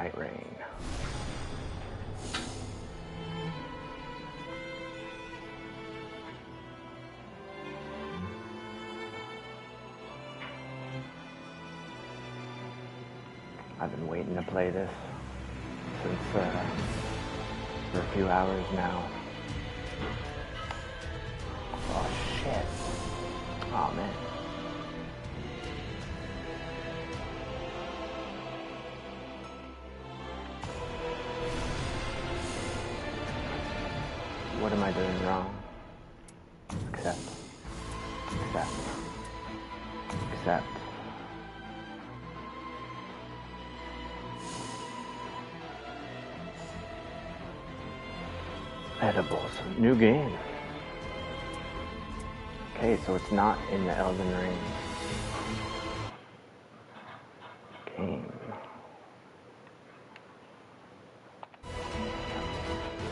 Nightreign. I've been waiting to play this since for a few hours now. Oh shit. Oh man. What am I doing wrong? Accept. Edibles. New game. Okay, so it's not in the Elden Ring game.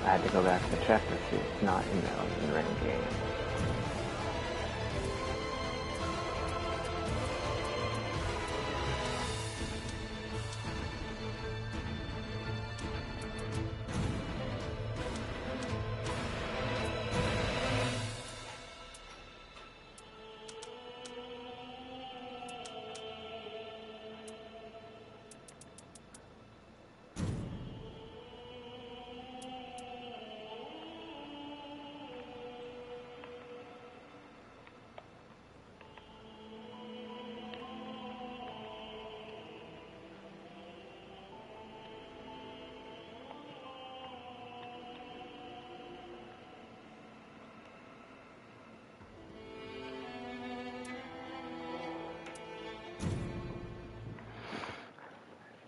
I had to go back to check to see it's not in the Elden Ring game.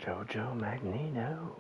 Jojo Magneto.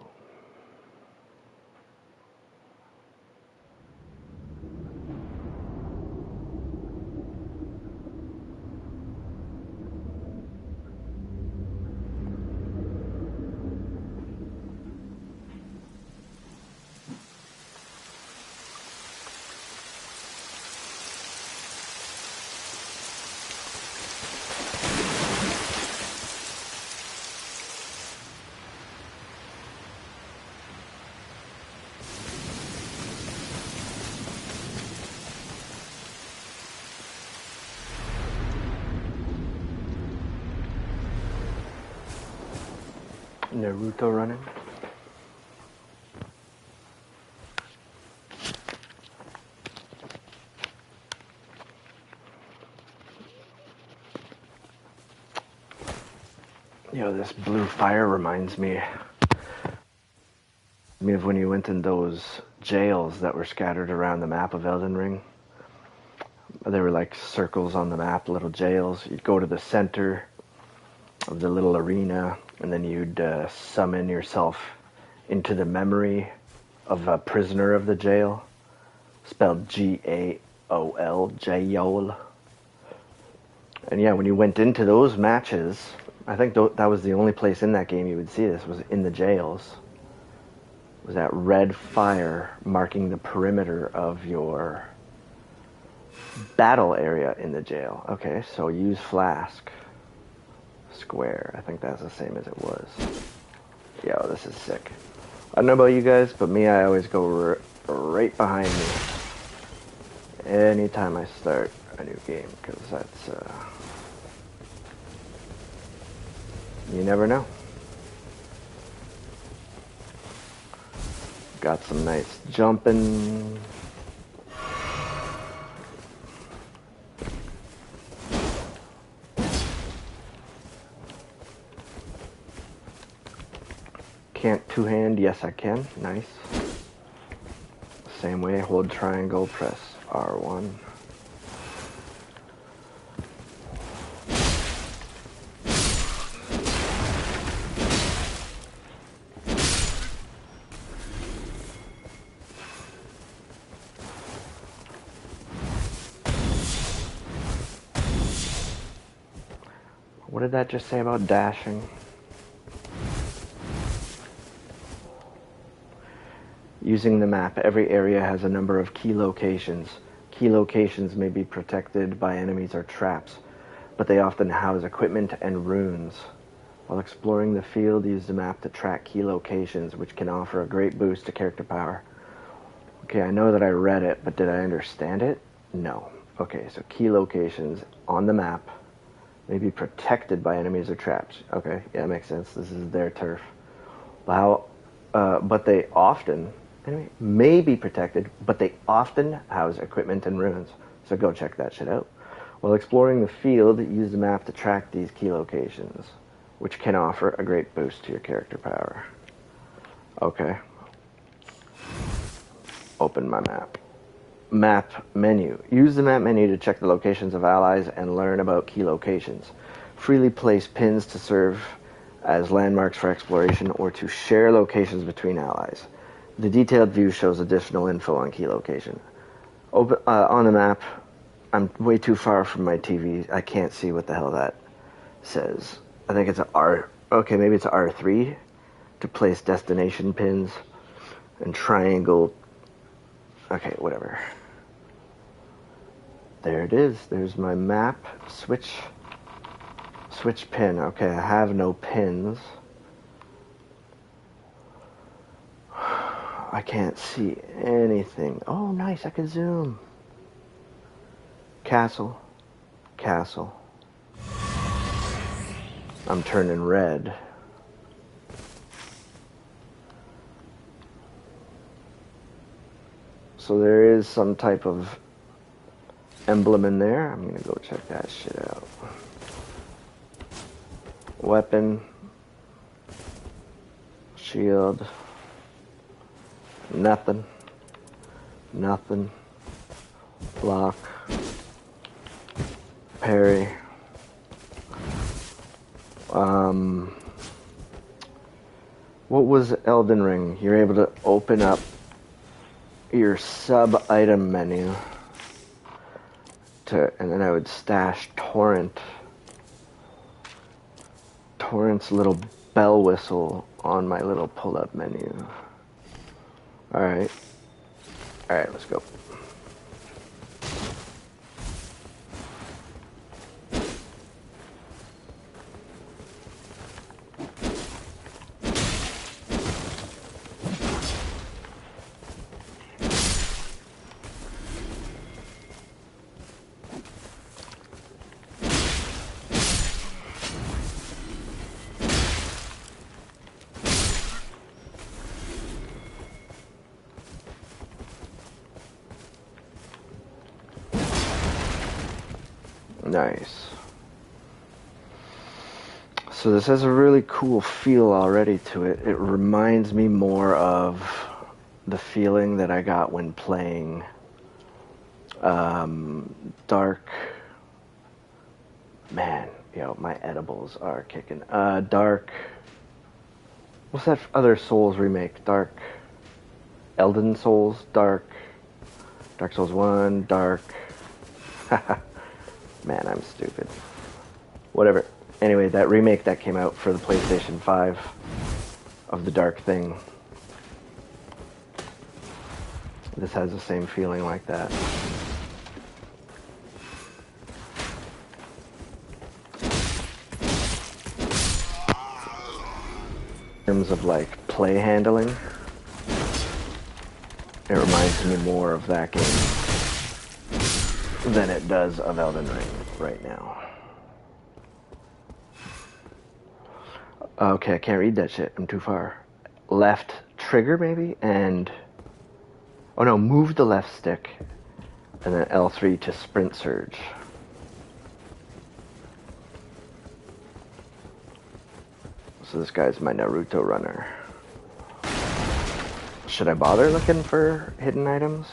Naruto running. Yo, this blue fire reminds me of when you went in those jails that were scattered around the map of Elden Ring. They were like circles on the map, little jails. You'd go to the center of the little arena, and then you'd summon yourself into the memory of a prisoner of the jail, spelled G-A-O-L, Jaol. And yeah, when you went into those matches, I think that was the only place in that game you would see this, was in the jails. It was that red fire marking the perimeter of your battle area in the jail. Okay, so use flask. Square. I think that's the same as it was. Yo, this is sick. I don't know about you guys, but me, I always go right behind me anytime I start a new game, because that's, you never know. Got some nice jumping. Can't two-hand? Yes, I can. Nice. Same way, hold triangle, press R1. What did that just say about dashing? Using the map, every area has a number of key locations. Key locations may be protected by enemies or traps, but they often house equipment and runes. While exploring the field, use the map to track key locations, which can offer a great boost to character power. Okay, I know that I read it, but did I understand it? No. Okay, so key locations on the map may be protected by enemies or traps. Okay, yeah, that makes sense. This is their turf. But they often, anyway, may be protected, but they often house equipment and ruins. So go check that shit out. While exploring the field, use the map to track these key locations, which can offer a great boost to your character power. Okay. Open my map. Map menu. Use the map menu to check the locations of allies and learn about key locations. Freely place pins to serve as landmarks for exploration or to share locations between allies. The detailed view shows additional info on key location. On the map, I'm way too far from my TV. I can't see what the hell that says. I think it's a R. Okay, maybe it's a R3 to place destination pins and triangle. Okay, whatever. There it is. There's my map. Switch pin. Okay, I have no pins. I can't see anything. Oh, nice. I can zoom. Castle. I'm turning red. So there is some type of emblem in there. I'm gonna go check that shit out. Weapon. Shield. Nothing. Block. Parry. What was Elden Ring? You're able to open up your sub-item menu and then I would stash Torrent's little bell whistle on my little pull-up menu. Alright, let's go. Nice. So this has a really cool feel already to it. It reminds me more of the feeling that I got when playing Dark. Man, yo, my edibles are kicking. Dark. What's that other Souls remake? Dark. Elden Souls? Dark Souls 1, Dark. Man, I'm stupid. Whatever. Anyway, that remake that came out for the PlayStation 5 of the Dark thing. This has the same feeling like that. In terms of like play handling, it reminds me more of that game than it does of Elden Ring right now. Okay, I can't read that shit. I'm too far. Left trigger, maybe? And... oh no, move the left stick. And then L3 to sprint surge. So this guy's my Naruto runner. Should I bother looking for hidden items?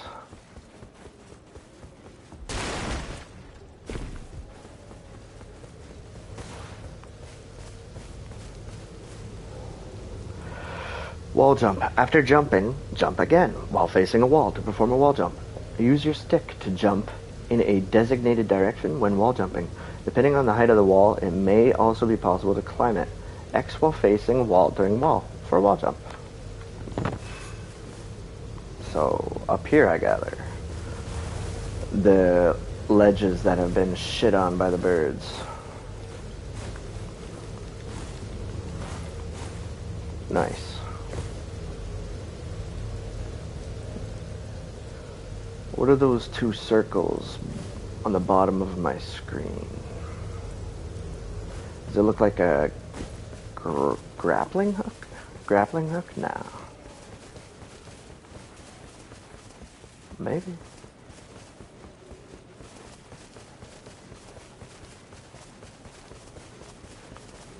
Wall jump. After jumping, jump again while facing a wall to perform a wall jump. Use your stick to jump in a designated direction when wall jumping. Depending on the height of the wall, it may also be possible to climb it. X while facing a wall during wall for a wall jump. So, up here I gather. The ledges that have been shit on by the birds. Nice. What are those two circles on the bottom of my screen? Does it look like a grappling hook? Grappling hook? No. Maybe.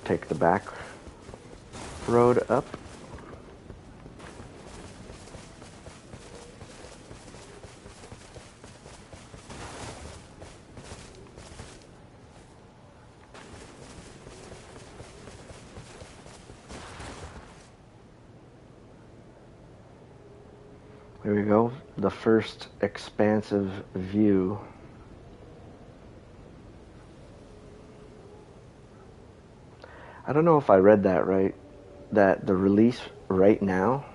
Take the back road up. Here we go, the first expansive view. I don't know if I read that right, that the release right now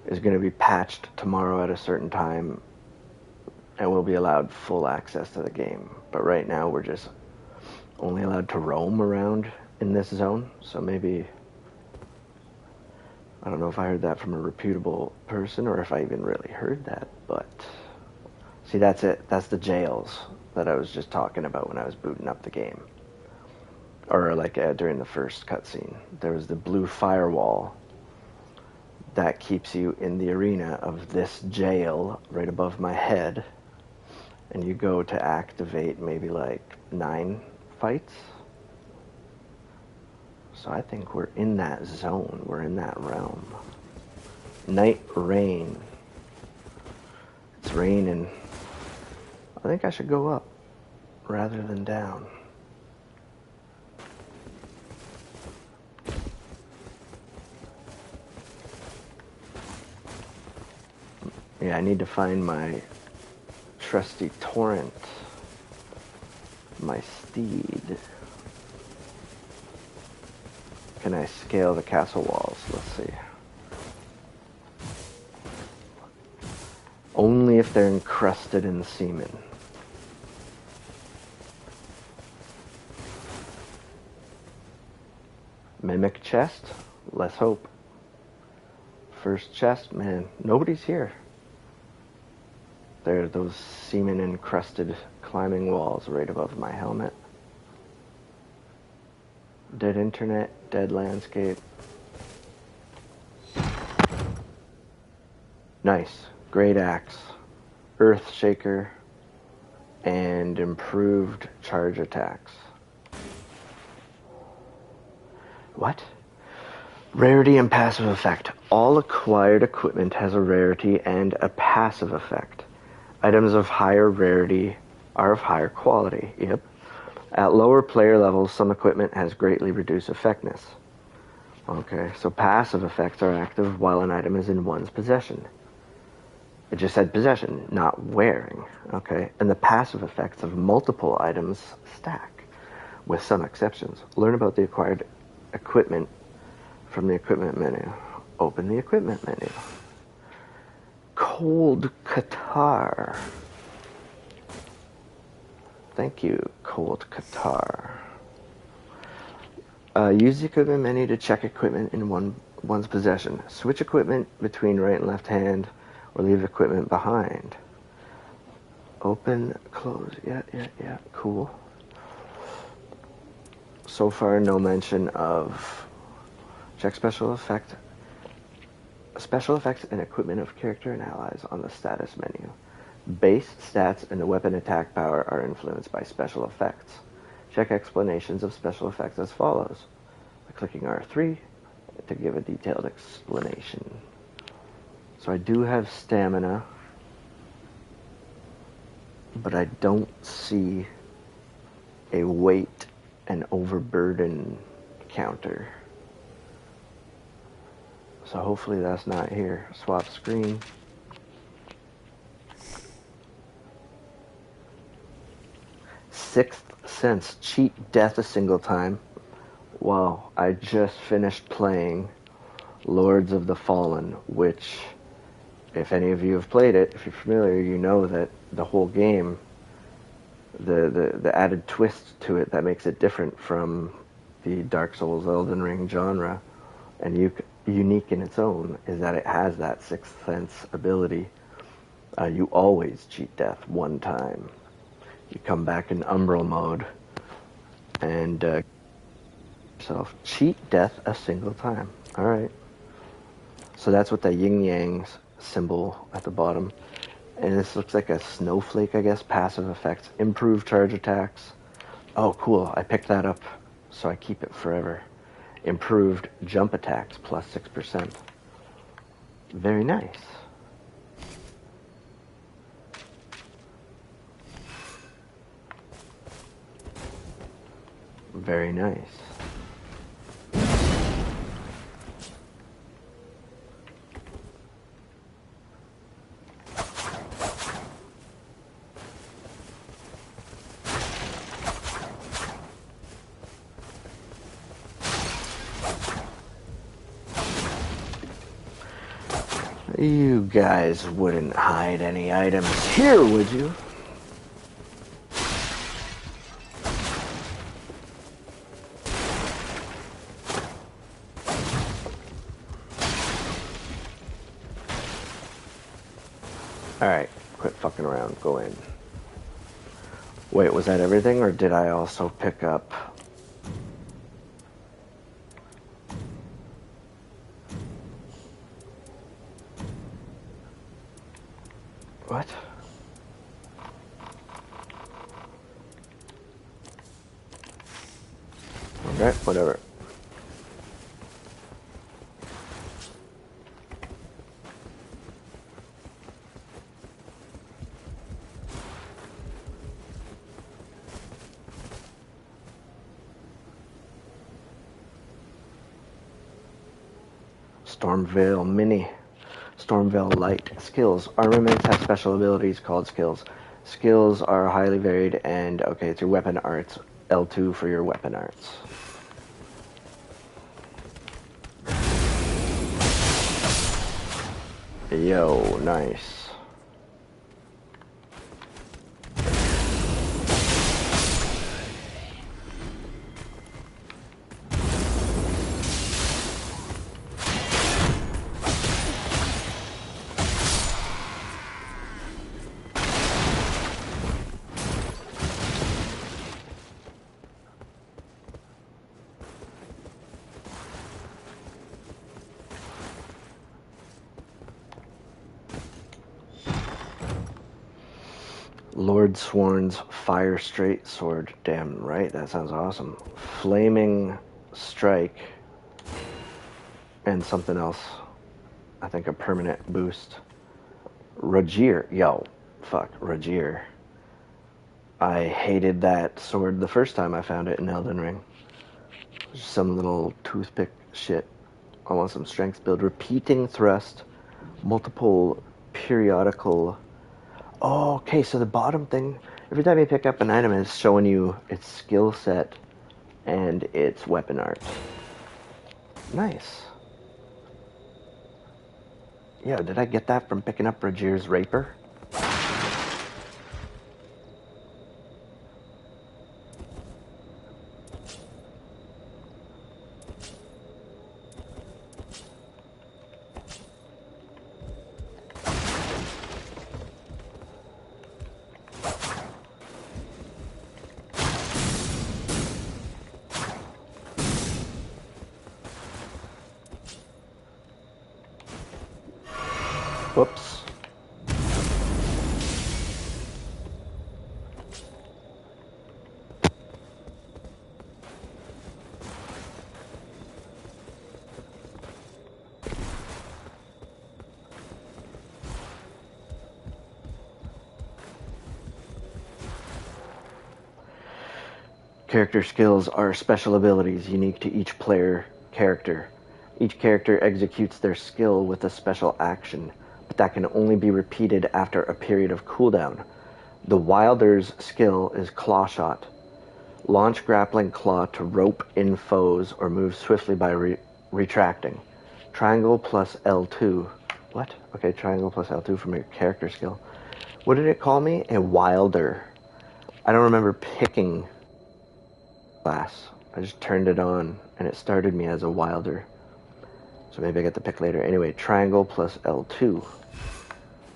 is going to be patched tomorrow at a certain time and we'll be allowed full access to the game. But right now we're just only allowed to roam around in this zone, so maybe... I don't know if I heard that from a reputable person or if I even really heard that, but... See, that's it. That's the jails that I was just talking about when I was booting up the game. Or like during the first cutscene. There was the blue firewall that keeps you in the arena of this jail right above my head. And you go to activate maybe like 9 fights. So I think we're in that zone. We're in that realm. Nightreign. It's raining. I think I should go up rather than down. Yeah, I need to find my trusty torrent. My steed. Can I scale the castle walls? Let's see. Only if they're encrusted in semen. Mimic chest? Let's hope. First chest? Man, nobody's here. There are those semen-encrusted climbing walls right above my helmet. Dead internet, dead landscape. Nice. Great axe. Earth shaker. And improved charge attacks. What? Rarity and passive effect. All acquired equipment has a rarity and a passive effect. Items of higher rarity are of higher quality. Yep. At lower player levels, some equipment has greatly reduced effectiveness. Okay, so passive effects are active while an item is in one's possession. It just said possession, not wearing. Okay, and the passive effects of multiple items stack, with some exceptions. Learn about the acquired equipment from the equipment menu. Open the equipment menu. Cold Qatar. Thank you, Cold Qatar. Use the equipment menu to check equipment in one's possession. Switch equipment between right and left hand, or leave equipment behind. Open, close. Yeah, cool. So far, no mention of check special effects and equipment of character and allies on the status menu. Base stats and the weapon attack power are influenced by special effects. Check explanations of special effects as follows. By clicking R3 to give a detailed explanation. So I do have stamina, but I don't see a weight and overburden counter. So hopefully that's not here. Swap screen. Sixth Sense. Cheat death a single time. Wow, I just finished playing Lords of the Fallen, which, if any of you have played it, if you're familiar, you know that the whole game, the added twist to it that makes it different from the Dark Souls Elden Ring genre And unique in its own is that it has that sixth sense ability. You always cheat death one time. You come back in umbral mode and yourself cheat death a single time. All right. So that's what the yin yang symbol at the bottom. And this looks like a snowflake, I guess. Passive effects, improved charge attacks. Oh, cool. I picked that up, so I keep it forever. Improved jump attacks, plus 6%. Very nice. Very nice. You guys wouldn't hide any items here, would you? Alright, quit fucking around, go in. Wait, was that everything, or did I also pick up... What? Okay, whatever. Stormveil Mini. Stormveil Light. Skills. Armaments have special abilities called skills. Skills are highly varied and, okay, it's your weapon arts. L2 for your weapon arts. Yo, nice. Lord Sworn's Fire Straight Sword. Damn right, that sounds awesome. Flaming Strike. And something else. I think a permanent boost. Rajier. Yo, fuck, Rajier. I hated that sword the first time I found it in Elden Ring. Just some little toothpick shit. I want some strength build. Repeating thrust. Multiple periodical... Oh, okay, so the bottom thing, every time you pick up an item, it's showing you its skill set and its weapon art. Nice. Yo, did I get that from picking up Rajir's Rapier? Whoops. Character skills are special abilities unique to each player character. Each character executes their skill with a special action, but that can only be repeated after a period of cooldown. The Wilder's skill is Claw Shot. Launch grappling claw to rope in foes or move swiftly by retracting. Triangle plus L2. What? Okay, triangle plus L2 from your character skill. What did it call me? A Wilder. I don't remember picking class. I just turned it on and it started me as a Wilder. So maybe I get the pick later. Anyway, triangle plus L2.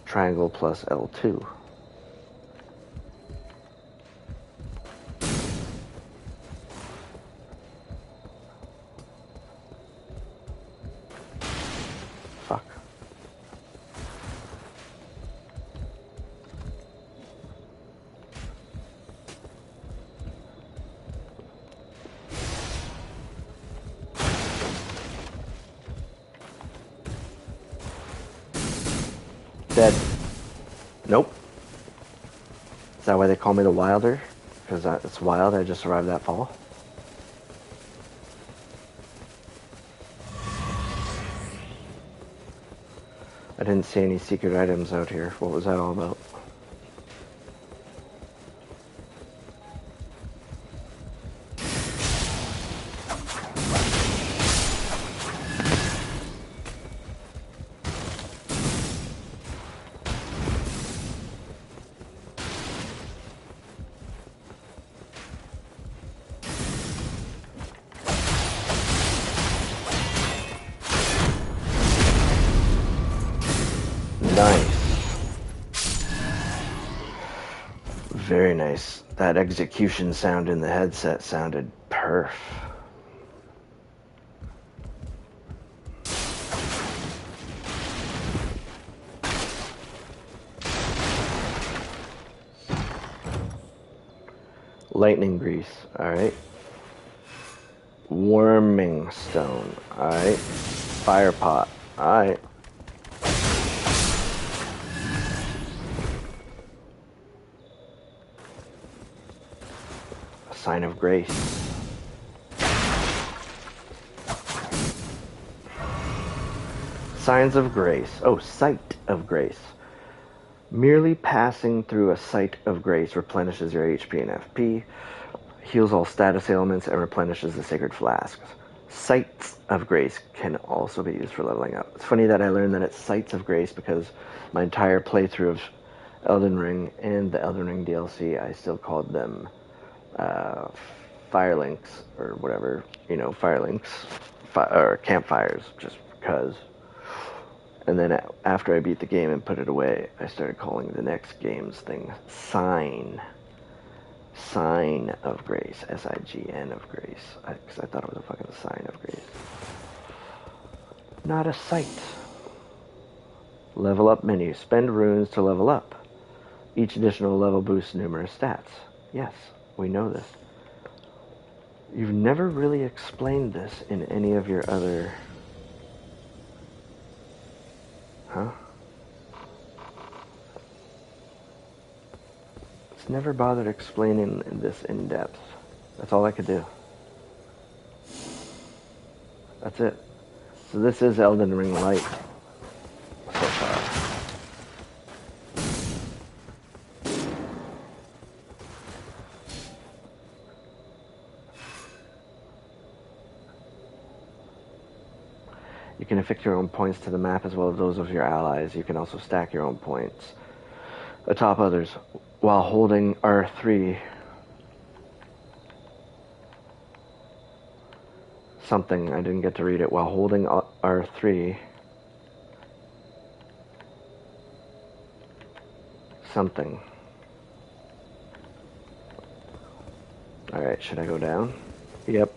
Triangle plus L2. Fuck. Dead. Nope. Is that why they call me the Wilder? Because it's wild, I just survived that fall. I didn't see any secret items out here. What was that all about? Nice. Very nice. That execution sound in the headset sounded perf. Lightning grease, alright. Warming stone, alright. Fire pot, alright. Sign of grace. Signs of grace. Oh, sight of grace. Merely passing through a sight of grace replenishes your HP and FP, heals all status ailments, and replenishes the sacred flasks. Sights of grace can also be used for leveling up. It's funny that I learned that it's sights of grace because my entire playthrough of Elden Ring and the Elden Ring DLC, I still called them firelinks or whatever, you know, firelinks or campfires, just because. And then after I beat the game and put it away, I started calling the next game's thing sign of grace, SIGN of grace, because I thought it was a fucking sign of grace, not a sight. Level up menu. Spend runes to level up. Each additional level boosts numerous stats. Yes, we know this. You've never really explained this in any of your other... Huh? It's never bothered explaining this in depth. That's all I could do. That's it. So this is Elden Ring Light so far. You can affix your own points to the map as well as those of your allies. You can also stack your own points atop others while holding R3. Something, I didn't get to read it. While holding R3. Something. Alright, should I go down? Yep.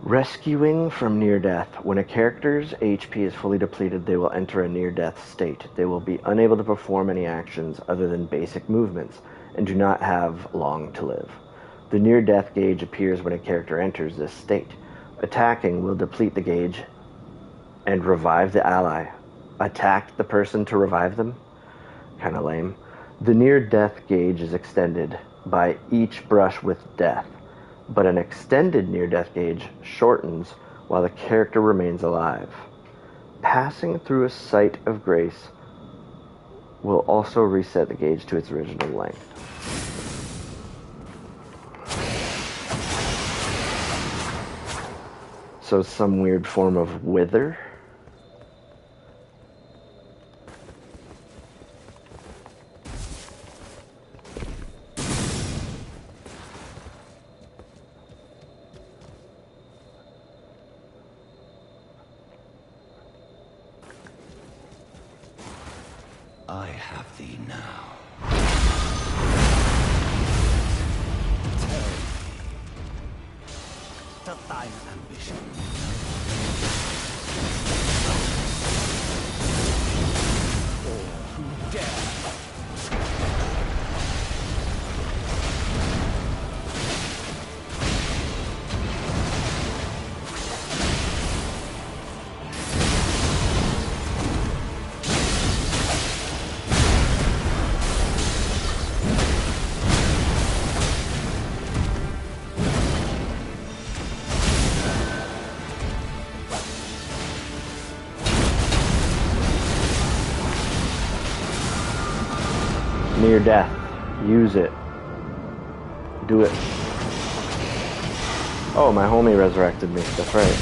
Rescuing from near death. When a character's HP is fully depleted, they will enter a near-death state. They will be unable to perform any actions other than basic movements and do not have long to live. The near-death gauge appears when a character enters this state. Attacking will deplete the gauge and revive the ally. Attack the person to revive them? Kinda lame. The near-death gauge is extended by each brush with death, but an extended near-death gauge shortens while the character remains alive. Passing through a sight of grace will also reset the gauge to its original length. So some weird form of wither? have thee now. Tell me to thine ambition. Or who dare? Near death. Use it. Do it. Oh, my homie resurrected me. That's right.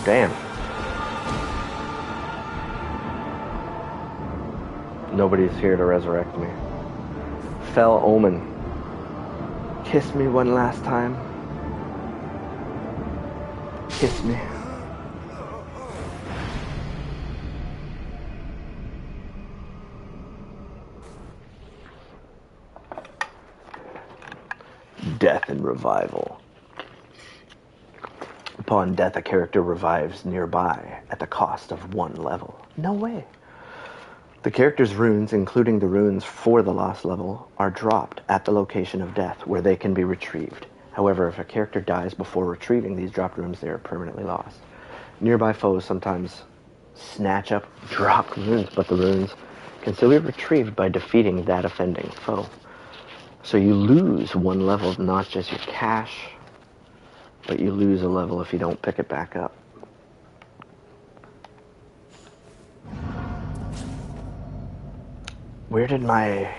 Damn. Nobody's here to resurrect me. Fell omen. Kiss me one last time. Kiss me. Death and revival. Upon death, a character revives nearby at the cost of 1 level. No way. The character's runes, including the runes for the lost level, are dropped at the location of death, where they can be retrieved. However, if a character dies before retrieving these dropped runes, they are permanently lost. Nearby foes sometimes snatch up dropped runes, but the runes can still be retrieved by defeating that offending foe. So you lose 1 level, not just your cash, but you lose a level if you don't pick it back up. Where did my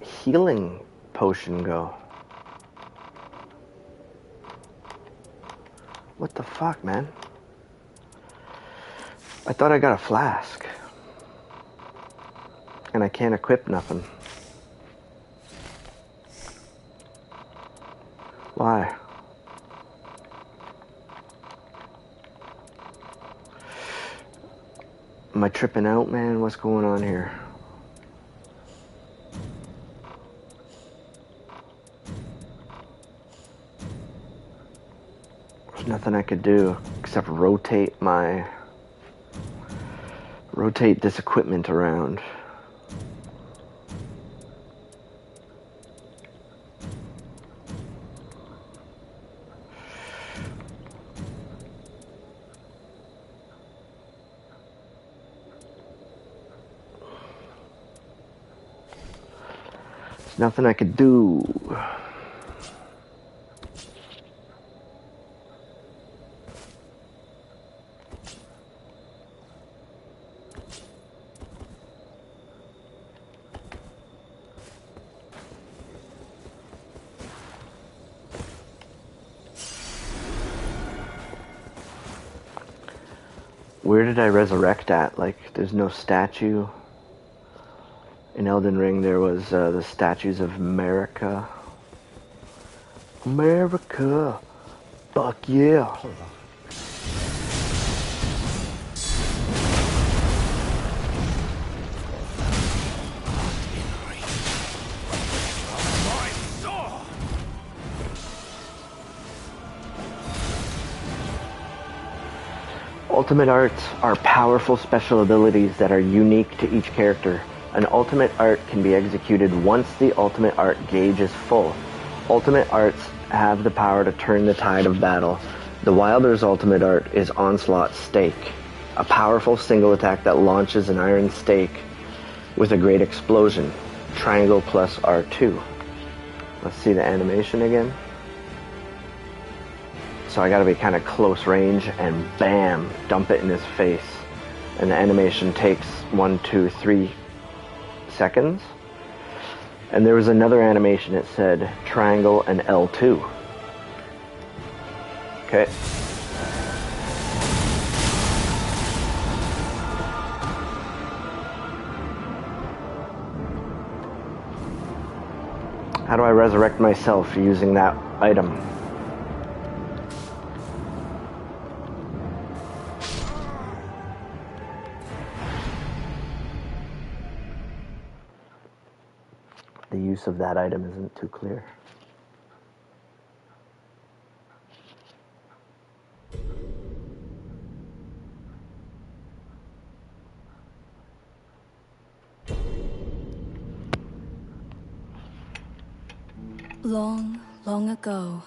healing potion go? What the fuck, man? I thought I got a flask. And I can't equip nothing. Why? Am I tripping out, man? What's going on here? There's nothing I could do except rotate this equipment around. Nothing I could do. Where did I resurrect at? Like, there's no statue. In Elden Ring, there was the statues of America. America! Fuck yeah! Ultimate arts are powerful special abilities that are unique to each character. An ultimate art can be executed once the ultimate art gauge is full. Ultimate arts have the power to turn the tide of battle. The Wilder's ultimate art is Onslaught Stake, a powerful single attack that launches an iron stake with a great explosion. Triangle plus R2. Let's see the animation again. So I gotta be kind of close range and bam, dump it in his face. And the animation takes 1, 2, 3 seconds. And there was another animation that said triangle and L2. Okay. How do I resurrect myself using that item? the use of that item isn't too clear. Long, long ago,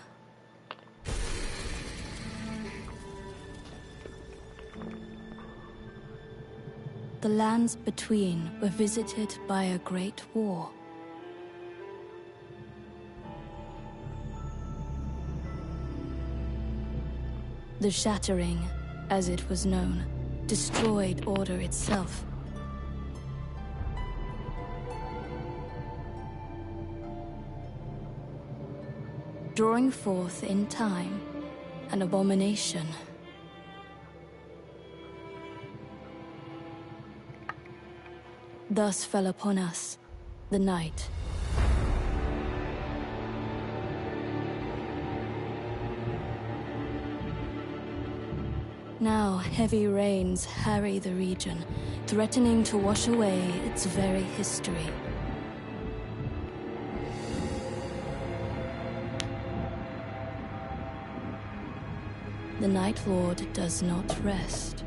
the lands between were visited by a great war. The Shattering, as it was known, destroyed order itself. Drawing forth in time an abomination. Thus fell upon us the night. Now heavy rains harry the region, threatening to wash away its very history. The Night Lord does not rest.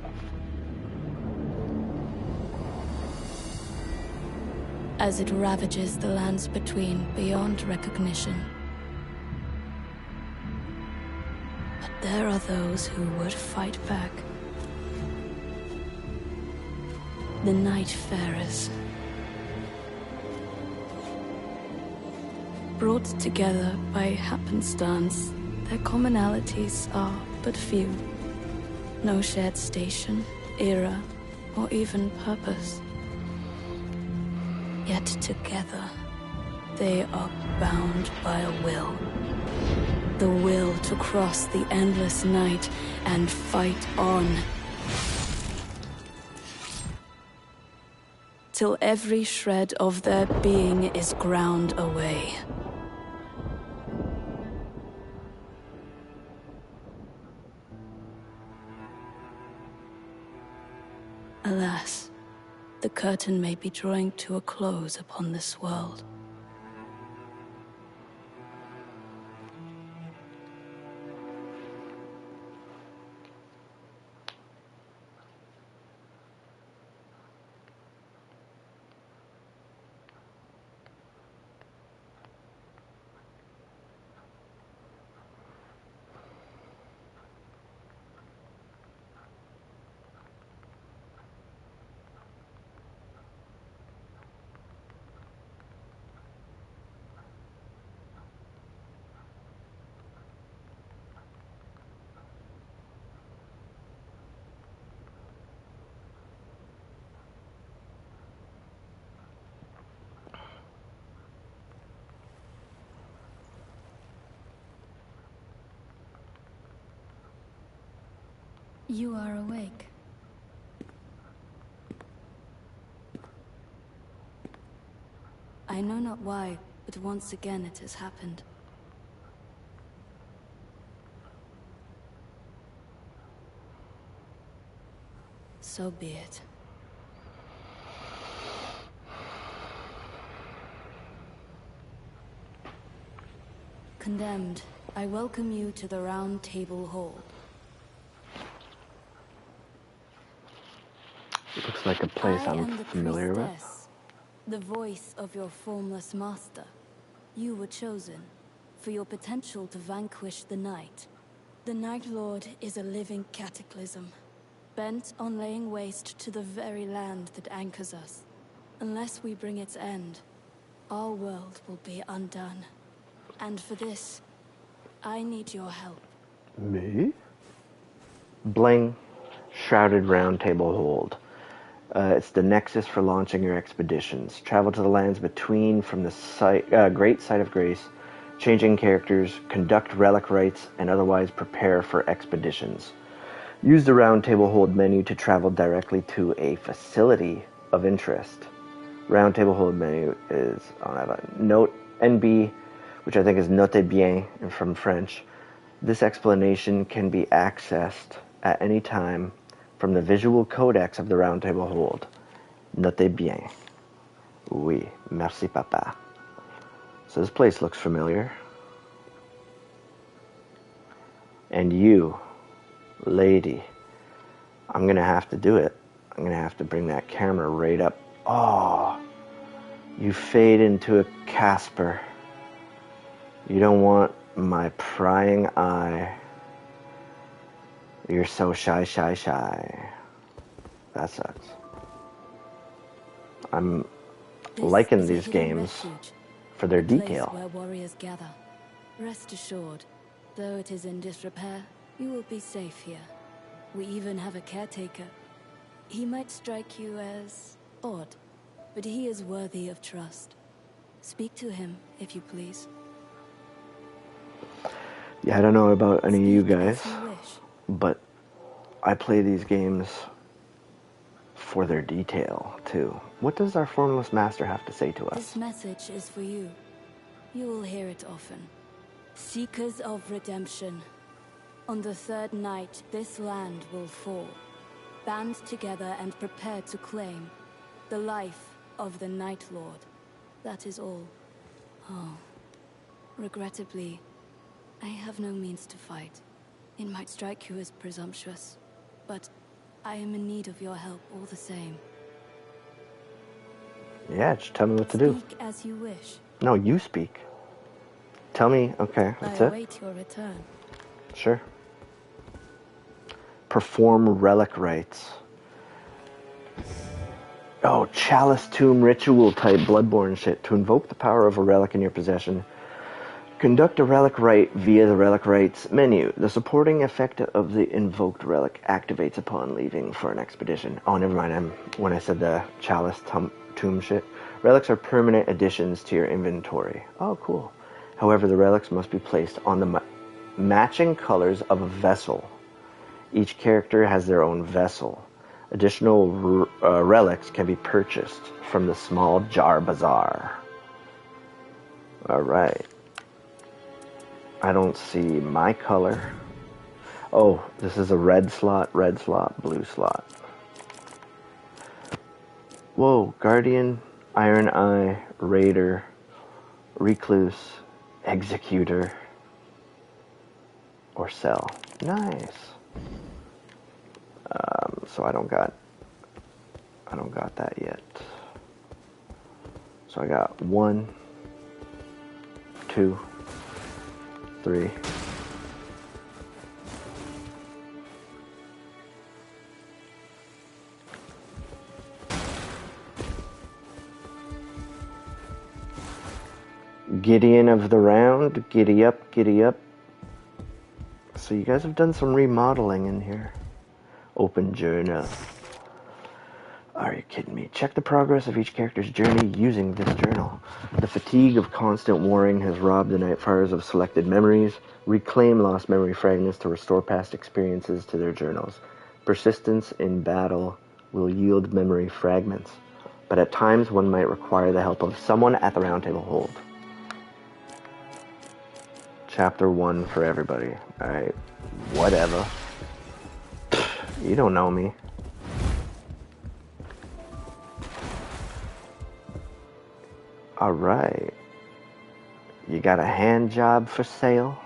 As it ravages the lands between beyond recognition. But there are those who would fight back. The Nightfarers. Brought together by happenstance, their commonalities are but few. No shared station, era, or even purpose. Yet together, they are bound by a will. The will to cross the endless night and fight on. Till every shred of their being is ground away. Alas, the curtain may be drawing to a close upon this world. You are awake. I know not why, but once again it has happened. So be it. Condemned, I welcome you to the Round Table Hall. It looks like a place I'm familiar with. The voice of your formless master. You were chosen for your potential to vanquish the night. The Night Lord is a living cataclysm, bent on laying waste to the very land that anchors us. Unless we bring its end, our world will be undone. And for this, I need your help. Me? Bling, shrouded round table hold. It's the nexus for launching your expeditions. Travel to the lands between from the Great Site of Grace, changing characters, conduct relic rites, and otherwise prepare for expeditions. Use the round table hold menu to travel directly to a facility of interest. Round table hold menu is on that. Note NB, which I think is Notez bien from French. This explanation can be accessed at any time from the visual codex of the Round Table Hold. Notez bien. Oui, merci papa. So this place looks familiar. And you, lady, I'm gonna have to do it. I'm gonna have to bring that camera right up. Oh, you fade into a Casper. You don't want my prying eye. You're so shy, shy, shy. That sucks. I'm liking these games for their detail. Where warriors gather. Rest assured, though it is in disrepair, you will be safe here. We even have a caretaker. He might strike you as odd, but he is worthy of trust. Speak to him, if you please. Yeah, I don't know about any of you Speak guys, as you wish. but I play these games for their detail, too. What does our Formless Master have to say to us? This message is for you. You will hear it often. Seekers of redemption. On the third night, this land will fall. Band together and prepare to claim the life of the Night Lord. That is all. Oh. Regrettably, I have no means to fight. It might strike you as presumptuous, but I am in need of your help all the same. Yeah, just tell me what to do. Speak as you wish. No, you speak. Tell me, okay, that's I it? await your return. Sure. Perform relic rites. Oh, chalice tomb ritual type Bloodborne shit. To invoke the power of a relic in your possession, conduct a relic rite via the relic rites menu. The supporting effect of the invoked relic activates upon leaving for an expedition. Oh, never mind. When I said the chalice tomb shit. Relics are permanent additions to your inventory. Oh, cool. However, the relics must be placed on the matching colors of a vessel. Each character has their own vessel. Additional relics can be purchased from the small jar bazaar. Alright. I don't see my color. Oh, this is a red slot, blue slot. Whoa, Guardian, Iron Eye, Raider, Recluse, Executor, or Cell. Nice. So I don't got that yet. So I got 1, 2, 3. Gideon of the round, giddy up, giddy up. So you guys have done some remodeling in here. Open journal. Are you kidding me? Check the progress of each character's journey using this journal. The fatigue of constant warring has robbed the Nightfires of selected memories. Reclaim lost memory fragments to restore past experiences to their journals. Persistence in battle will yield memory fragments, but at times one might require the help of someone at the round table hold. Chapter 1 for everybody. Alright, whatever. You don't know me. Alright. You got a hand job for sale?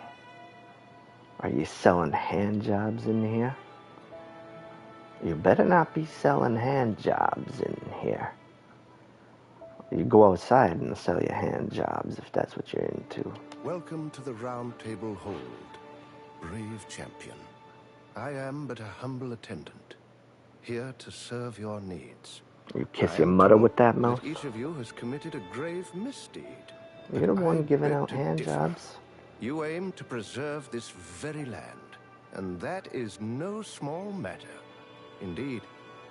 Are you selling hand jobs in here? You better not be selling hand jobs in here. You go outside and sell your hand jobs if that's what you're into. Welcome to the Round Table Hold, brave champion. I am but a humble attendant, here to serve your needs. You kiss your mother with that mouth? Each of you has committed a grave misdeed. You're the one giving out hand jobs. You aim to preserve this very land, and that is no small matter. Indeed,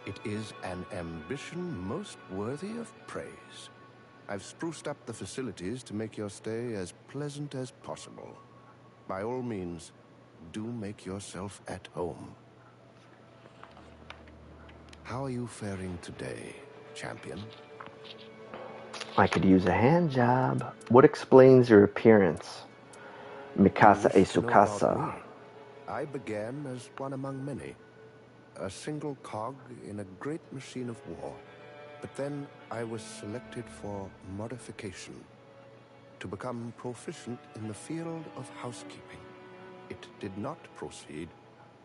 it is an ambition most worthy of praise. I've spruced up the facilities to make your stay as pleasant as possible. By all means, do make yourself at home. How are you faring today, champion? I could use a hand job. What explains your appearance? Mikasa e Sukasa. I began as one among many. A single cog in a great machine of war. But then I was selected for modification. to become proficient in the field of housekeeping. It did not proceed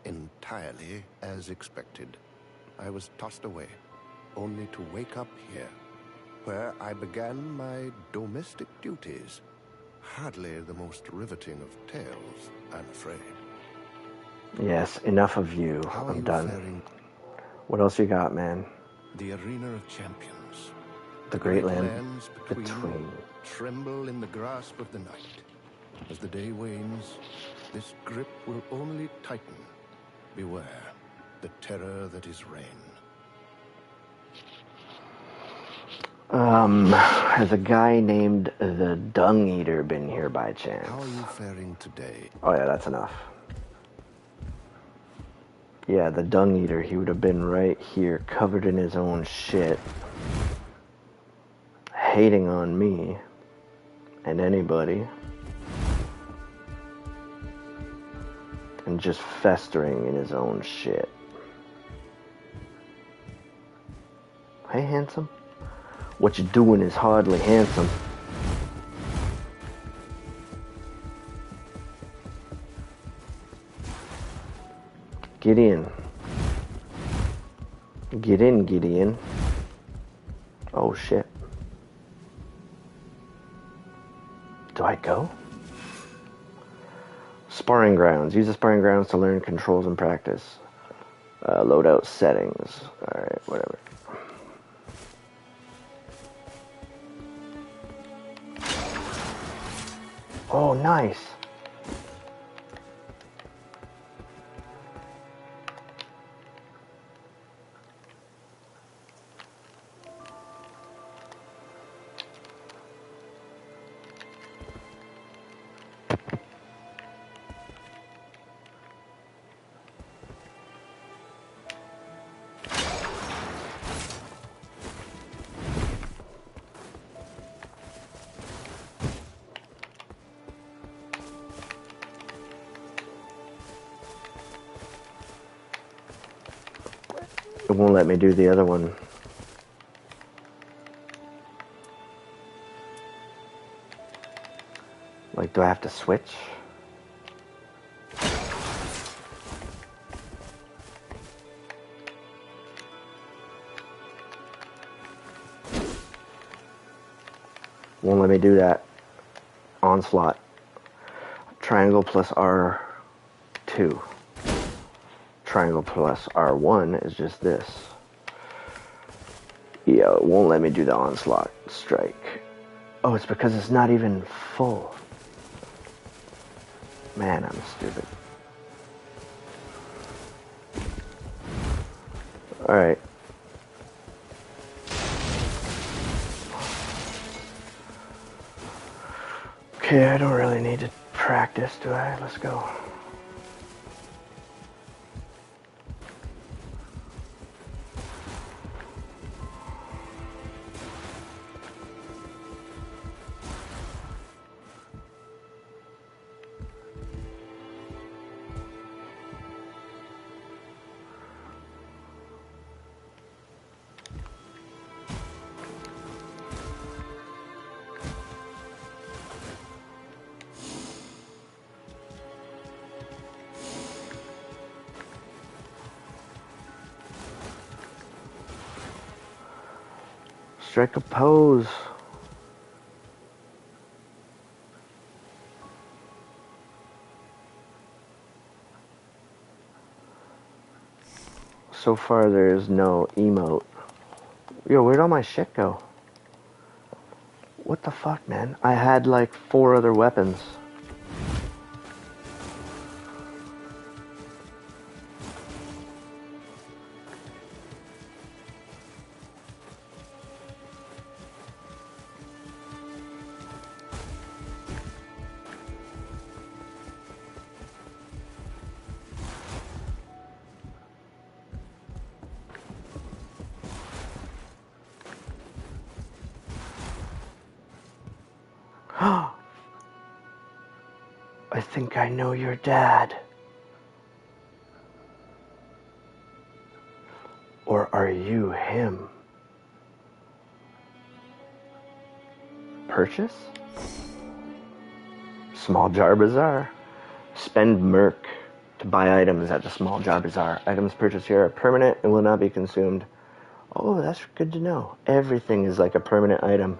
entirely as expected. I was tossed away, only to wake up here, where I began my domestic duties. Hardly the most riveting of tales, I'm afraid. Yes, enough of you. How are I'm you done. faring? What else you got, man? The arena of champions. The great land lands between tremble in the grasp of the night. As the day wanes, this grip will only tighten. Beware the terror that is rain. Has a guy named the Dung Eater been here by chance? How are you faring today? Oh yeah, that's enough. Yeah, the Dung Eater, he would have been right here, covered in his own shit, hating on me and anybody, and just festering in his own shit. Hey, handsome. What you doing is hardly handsome. Get in. Get in, Gideon. Oh shit. Do I go? Sparring grounds. Use the sparring grounds to learn controls and practice. Loadout settings. Alright, whatever. Oh, nice. It won't let me do the other one. Like, do I have to switch? Won't let me do that. Onslaught. Triangle plus R2. Triangle plus R1 is just this. Yeah, it won't let me do the onslaught strike. Oh, it's because it's not even full. Man, I'm stupid. Alright. Okay, I don't really need to practice, do I? Let's go. Strike a pose. So far there is no emote. Yo, where'd all my shit go? What the fuck, man? I had like 4 other weapons. I think I know your dad. Or are you him? Purchase? Small Jar Bazaar. Spend Merc to buy items at the Small Jar Bazaar. Items purchased here are permanent and will not be consumed. Oh, that's good to know. Everything is like a permanent item.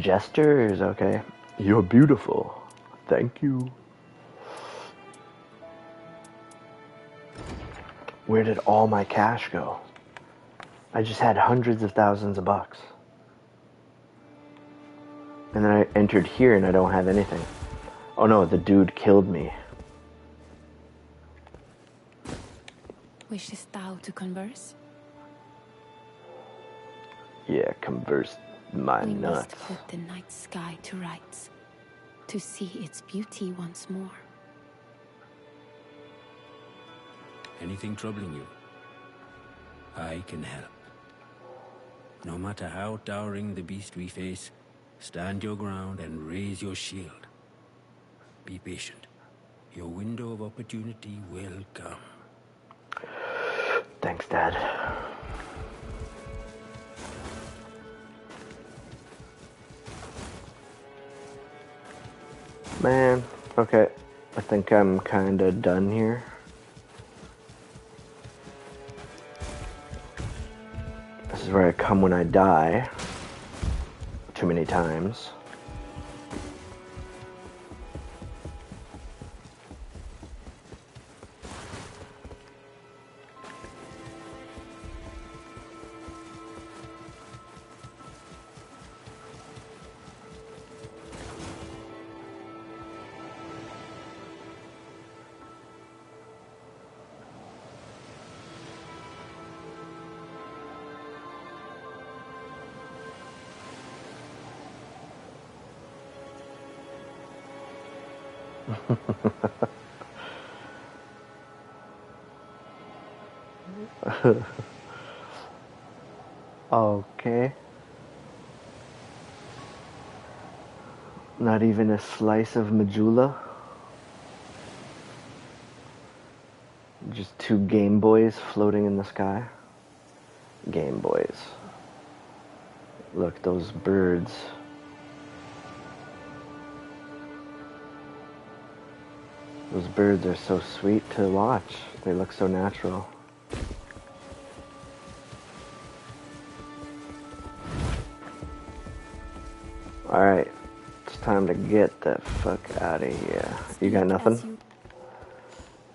Gestures, okay. You're beautiful. Thank you. Where did all my cash go? I just had hundreds of thousands of bucks. And then I entered here and I don't have anything. Oh no, the dude killed me. Wishes thou to converse? Yeah, converse my We nuts. must put the night sky to rights, to see its beauty once more. Anything troubling you? I can help. No matter how towering the beast we face, stand your ground and raise your shield. Be patient. Your window of opportunity will come. Thanks, Dad. Man, okay. I think I'm kinda done here. This is where I come when I die. Too many times. Okay. Not even a slice of Majula? Just two Game Boys floating in the sky? Game Boys. Look, those birds. Those birds are so sweet to watch. They look so natural. Alright, it's time to get the fuck out of here. You got nothing?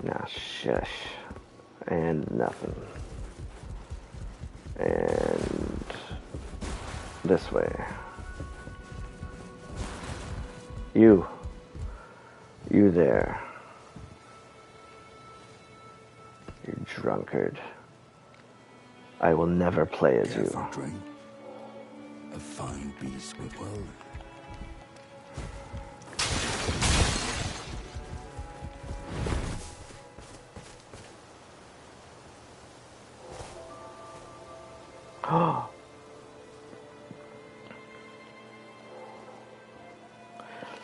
Nah, shush. And nothing. And this way. You there. You drunkard. I will never play as you. Careful, drink. A fine beast with well.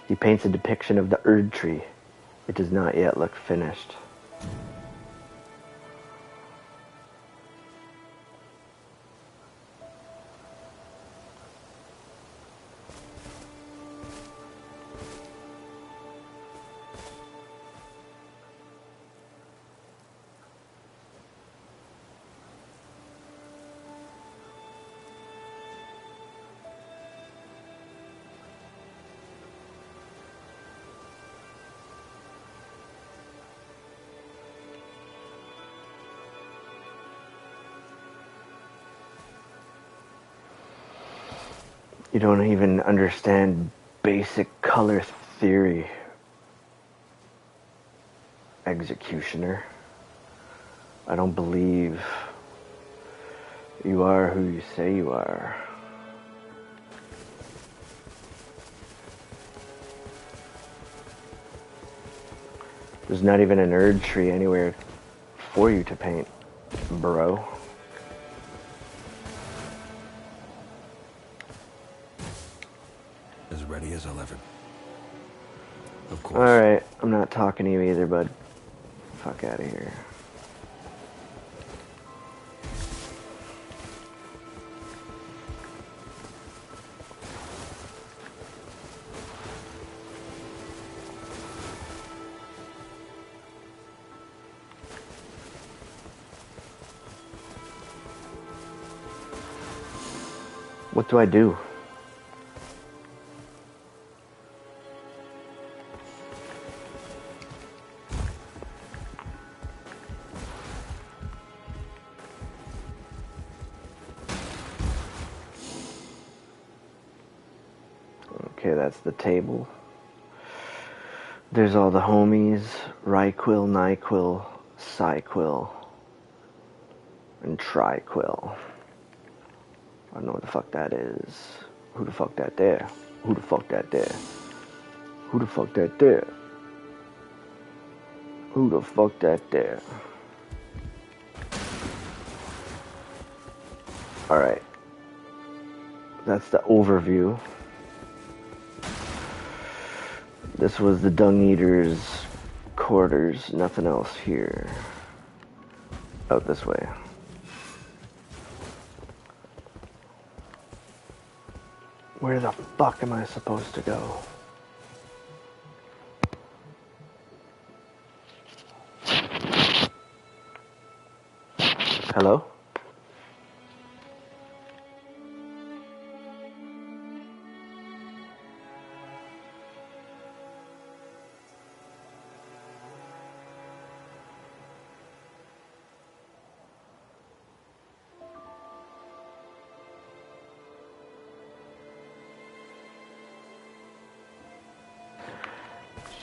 He paints a depiction of the Erd tree. It does not yet look finished. You don't even understand basic color theory, executioner. I don't believe you are who you say you are. There's not even an Erd tree anywhere for you to paint, bro. As ready as I'll ever. Of course. Alright, I'm not talking to you either, bud. Fuck out of here. What do I do? Okay, that's the table. There's all the homies. Ryquil, Nyquil, Psyquil, and Triquil. I don't know what the fuck that is. Who the fuck that there? Who the fuck that there? Who the fuck that there? Who the fuck that there? Alright. That's the overview. This was the Dung Eater's quarters. Nothing else here. Out this way. Where the fuck am I supposed to go? Hello?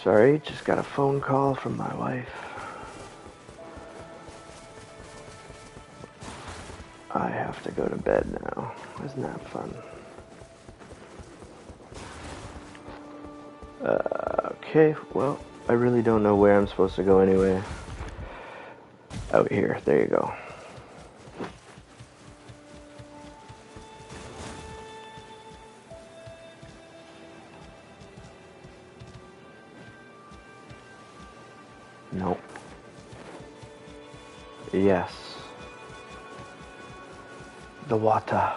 Sorry, just got a phone call from my wife. I have to go to bed now. Isn't that fun? Okay, well, I really don't know where I'm supposed to go anyway. Out here, there you go. Nope. Yes. The water.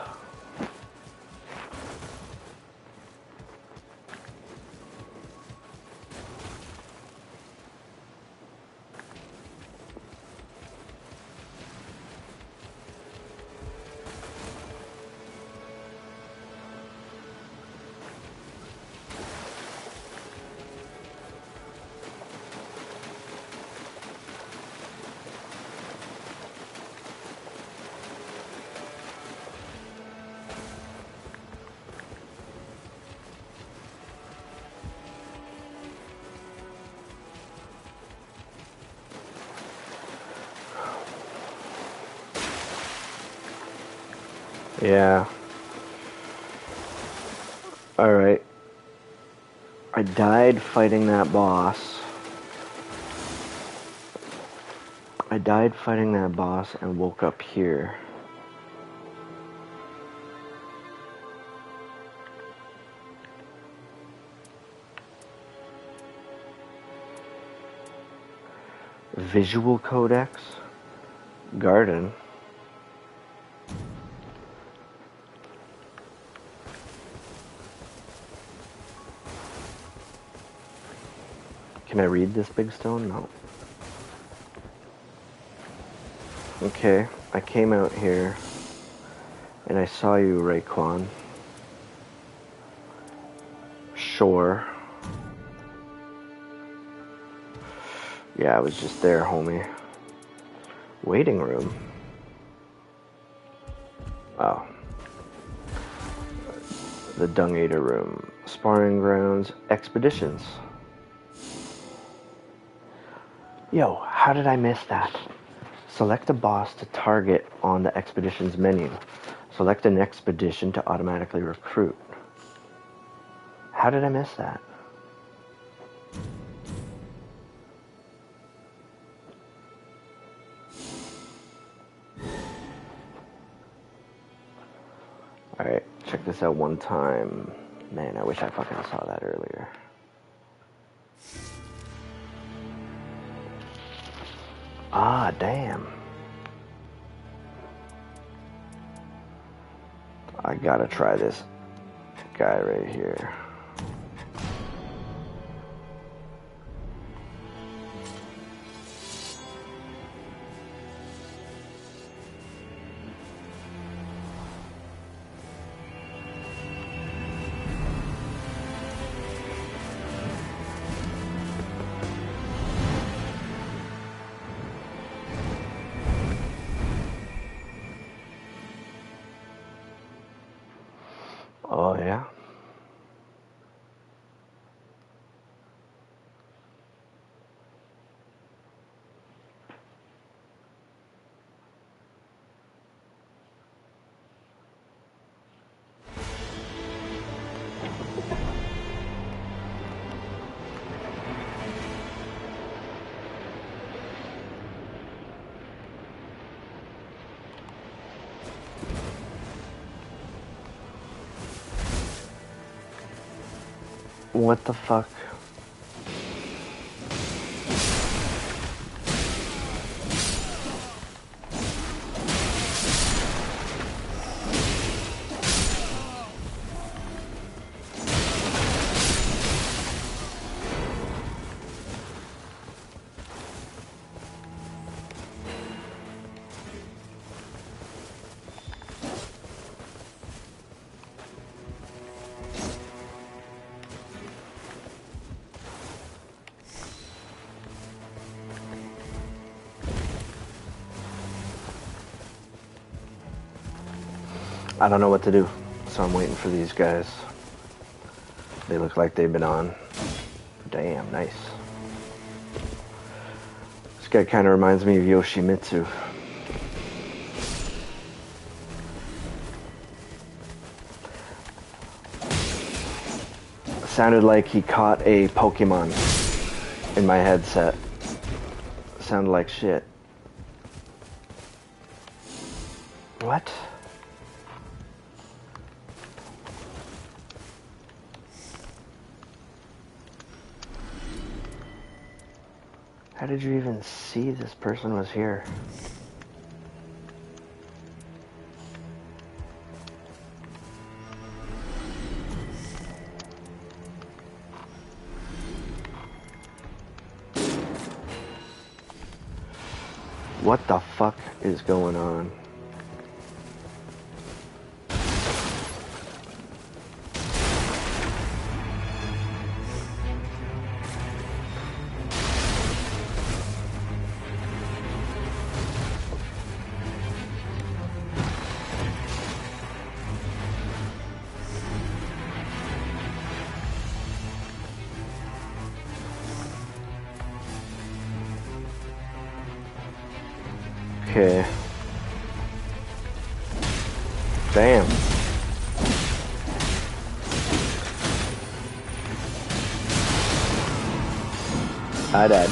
Yeah. Alright. I died fighting that boss. And woke up here. Visual Codex. Garden. Can I read this big stone? No. Okay, I came out here and I saw you, Raekwon. Sure. Yeah, I was just there, homie. Waiting room. Oh. The Dung Eater room. Sparring grounds. Expeditions. Yo, how did I miss that? Select a boss to target on the expeditions menu. Select an expedition to automatically recruit. How did I miss that? Alright, check this out one time. Man, I wish I fucking saw that earlier. Ah, damn. I gotta try this guy right here. What the fuck? I don't know what to do, so I'm waiting for these guys. They look like they've been on. Damn, nice. This guy kind of reminds me of Yoshimitsu. Sounded like he caught a Pokemon in my headset. Sounded like shit. What? How did you even see this person was here? What the fuck is going on? Okay. Damn. I died.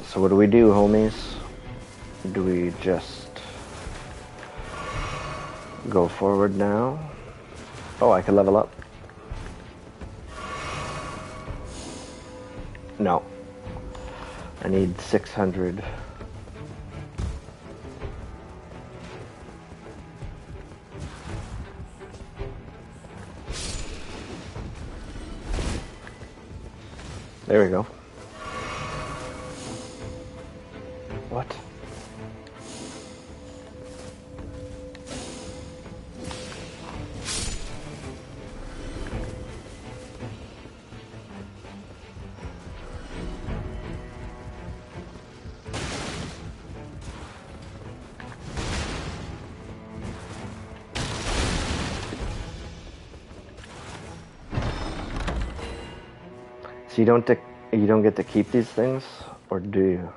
So what do we do, homies? Do we just go forward now? Oh, I can level up. No. I need 600. There we go. What? So you don't get to keep these things, or do you?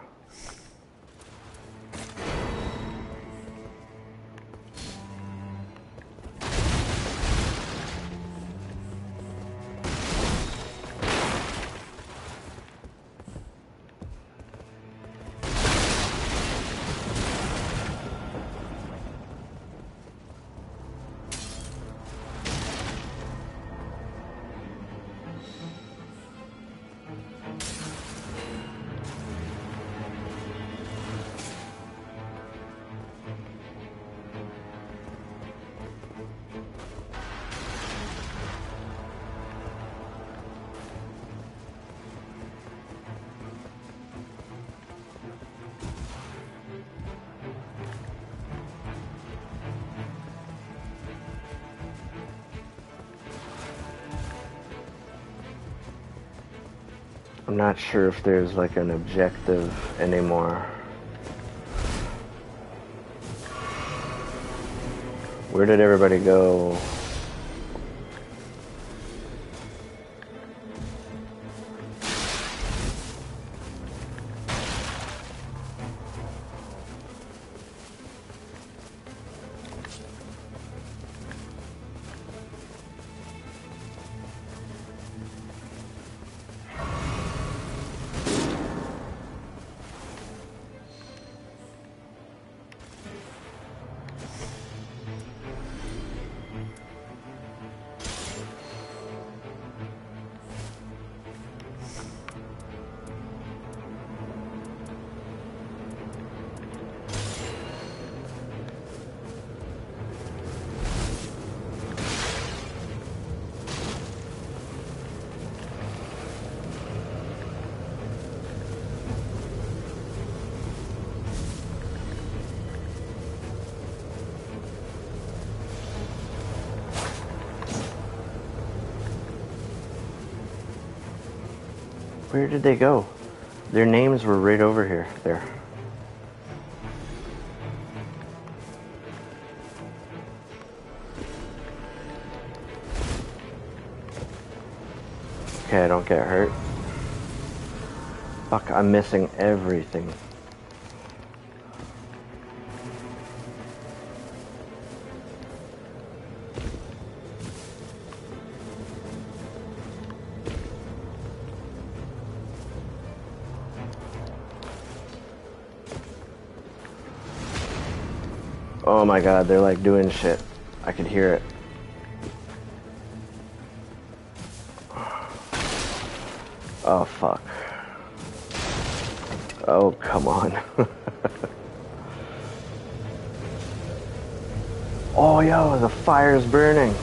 I'm not sure if there's like an objective anymore. Where did everybody go? Where did they go? Their names were right over here. There. Okay, I don't get hurt. Fuck, I'm missing everything. Oh my god, they're like doing shit. I could hear it. Oh fuck. Oh, come on. Oh yo, the fire's burning.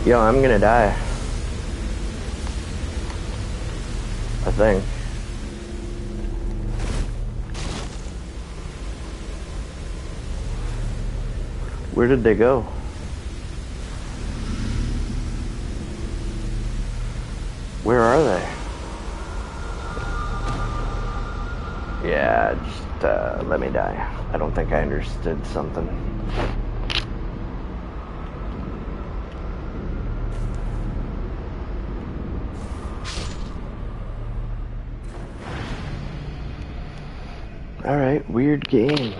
Yo, I'm gonna die. I think. Where did they go? Where are they? Yeah, just let me die. I don't think I understood something. Alright, weird game.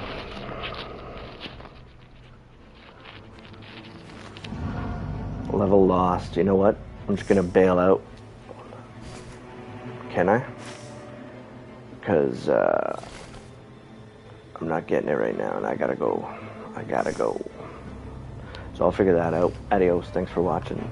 Level lost. You know what? I'm just gonna bail out. Can I? Because I'm not getting it right now and I gotta go. So I'll figure that out. Adios. Thanks for watching.